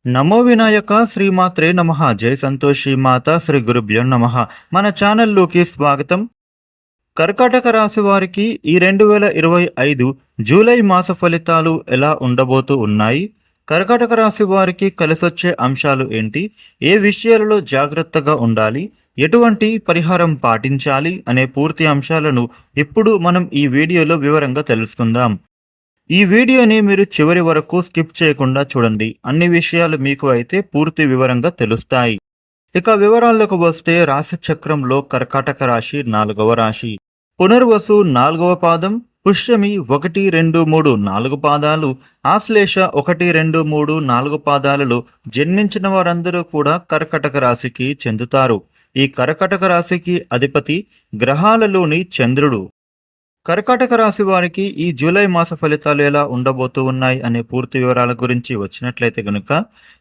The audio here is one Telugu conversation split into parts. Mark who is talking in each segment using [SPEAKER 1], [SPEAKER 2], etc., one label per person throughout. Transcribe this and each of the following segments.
[SPEAKER 1] నమో వినాయక శ్రీమాత్రే నమః. జై సంతోషి మాత శ్రీ గురుభ్యో నమః. మన ఛానల్లోకి స్వాగతం. కర్కాటక రాశి వారికి ఈ 2025 జూలై మాస ఫలితాలు ఎలా ఉండబోతూ ఉన్నాయి? కర్కాటక రాశి వారికి కలిసొచ్చే అంశాలు ఏంటి? ఏ విషయాలలో జాగ్రత్తగా ఉండాలి? ఎటువంటి పరిహారం పాటించాలి అనే పూర్తి అంశాలను ఇప్పుడు మనం ఈ వీడియోలో వివరంగా తెలుసుకుందాం. ఈ వీడియోని మీరు చివరి వరకు స్కిప్ చేయకుండా చూడండి. అన్ని విషయాలు మీకు అయితే పూర్తి వివరంగా తెలుస్తాయి. ఇక వివరాల్లోకి వస్తే రాశి చక్రంలో కర్కాటక రాశి 4వ రాశి. పునర్వసు 4వ పాదం, పుష్యమి 1, 2, 3 4 పాదాలు, ఆశ్లేష 1, 2, 3 4 పాదాలలో జన్మించిన వారందరూ కూడా కర్కాటక రాశికి చెందుతారు. ఈ కర్కాటక రాశికి అధిపతి గ్రహాలలోని చంద్రుడు. కర్కాటక రాశి వారికి ఈ జూలై మాస ఫలితాలు ఎలా ఉండబోతూ ఉన్నాయి అనే పూర్తి వివరాల గురించి వచ్చినట్లయితే గనుక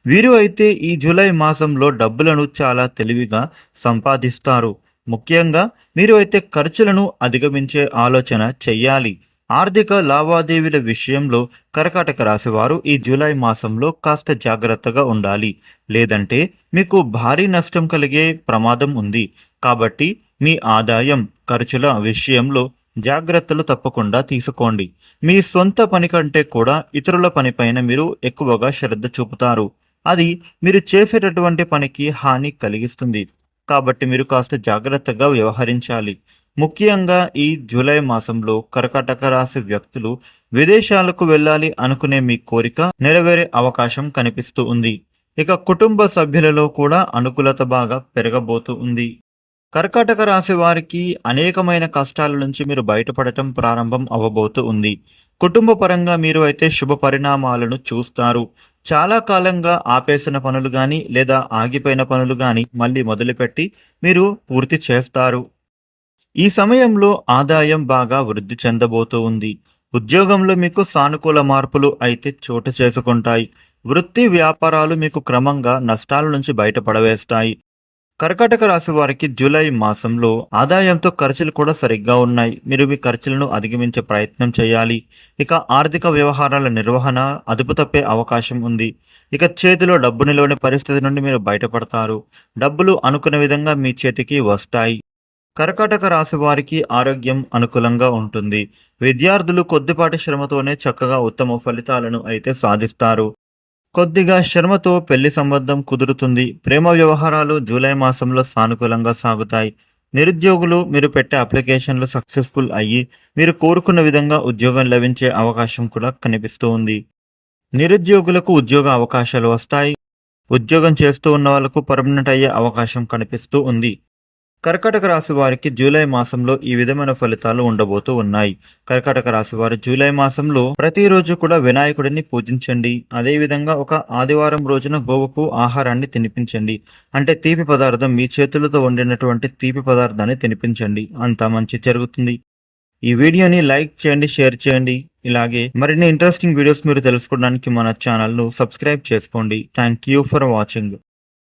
[SPEAKER 1] వీరు అయితే ఈ జూలై మాసంలో డబ్బులను చాలా తెలివిగా సంపాదిస్తారు. ముఖ్యంగా మీరు అయితే ఖర్చులను అధిగమించే ఆలోచన చెయ్యాలి. ఆర్థిక లావాదేవీల విషయంలో కర్కాటక రాశి వారు ఈ జూలై మాసంలో కాస్త జాగ్రత్తగా ఉండాలి. లేదంటే మీకు భారీ నష్టం కలిగే ప్రమాదం ఉంది. కాబట్టి మీ ఆదాయం ఖర్చుల విషయంలో జాగ్రత్తలు తప్పకుండా తీసుకోండి. మీ సొంత పని కంటే కూడా ఇతరుల పనిపైన మీరు ఎక్కువగా శ్రద్ధ చూపుతారు. అది మీరు చేసేటటువంటి పనికి హాని కలిగిస్తుంది. కాబట్టి మీరు కాస్త జాగ్రత్తగా వ్యవహరించాలి. ముఖ్యంగా ఈ జూలై మాసంలో కర్కాటక రాశి వ్యక్తులు విదేశాలకు వెళ్ళాలి అనుకునే మీ కోరిక నెరవేరే అవకాశం కనిపిస్తూ ఉంది. ఇక కుటుంబ సభ్యులలో కూడా అనుకూలత బాగా పెరగబోతూ ఉంది. కర్కాటక రాశి వారికి అనేకమైన కష్టాల నుంచి మీరు బయటపడటం ప్రారంభం అవ్వబోతూ ఉంది. కుటుంబ పరంగా మీరు అయితే శుభ పరిణామాలను చూస్తారు. చాలా కాలంగా ఆపేసిన పనులు కానీ లేదా ఆగిపోయిన పనులు కానీ మళ్ళీ మొదలుపెట్టి మీరు పూర్తి చేస్తారు. ఈ సమయంలో ఆదాయం బాగా వృద్ధి చెందబోతూ ఉంది. ఉద్యోగంలో మీకు సానుకూల మార్పులు అయితే చోటు చేసుకుంటాయి. వృత్తి వ్యాపారాలు మీకు క్రమంగా నష్టాల నుంచి బయటపడవేస్తాయి. కర్కాటక రాశి వారికి జూలై మాసంలో ఆదాయంతో ఖర్చులు కూడా సరిగ్గా ఉన్నాయి. మీరు మీ ఖర్చులను అధిగమించే ప్రయత్నం చేయాలి. ఇక ఆర్థిక వ్యవహారాల నిర్వహణ అదుపు తప్పే అవకాశం ఉంది. ఇక చేతిలో డబ్బు నిలవని పరిస్థితి నుండి మీరు బయటపడతారు. డబ్బులు అనుకున్న విధంగా మీ చేతికి వస్తాయి. కర్కాటక రాశి వారికి ఆరోగ్యం అనుకూలంగా ఉంటుంది. విద్యార్థులు కొద్దిపాటి శ్రమతోనే చక్కగా ఉత్తమ ఫలితాలను అయితే సాధిస్తారు. కొద్దిగా శ్రమతో పెళ్లి సంబంధం కుదురుతుంది. ప్రేమ వ్యవహారాలు జూలై మాసంలో సానుకూలంగా సాగుతాయి. నిరుద్యోగులు మీరు పెట్టే అప్లికేషన్లు సక్సెస్ఫుల్ అయ్యి మీరు కోరుకున్న విధంగా ఉద్యోగం లభించే అవకాశం కూడా కనిపిస్తూ ఉంది. నిరుద్యోగులకు ఉద్యోగ అవకాశాలు వస్తాయి. ఉద్యోగం చేస్తూ ఉన్న వాళ్ళకు పర్మనెంట్ అయ్యే అవకాశం కనిపిస్తూ ఉంది. కర్కాటక రాశి వారికి జూలై మాసంలో ఈ విధమైన ఫలితాలు ఉండబోతూ ఉన్నాయి. కర్కాటక రాశి వారు జూలై మాసంలో ప్రతిరోజు కూడా వినాయకుడిని పూజించండి. అదేవిధంగా ఒక ఆదివారం రోజున గోవుకు ఆహారాన్ని తినిపించండి. అంటే తీపి పదార్థం, మీ చేతులతో వండినటువంటి తీపి పదార్థాన్ని తినిపించండి. అంతా మంచి జరుగుతుంది. ఈ వీడియోని లైక్ చేయండి, షేర్ చేయండి. ఇలాగే మరిన్ని ఇంట్రెస్టింగ్ వీడియోస్ మీరు తెలుసుకోవడానికి మన ఛానల్ను సబ్స్క్రైబ్ చేసుకోండి. Thank you for watching.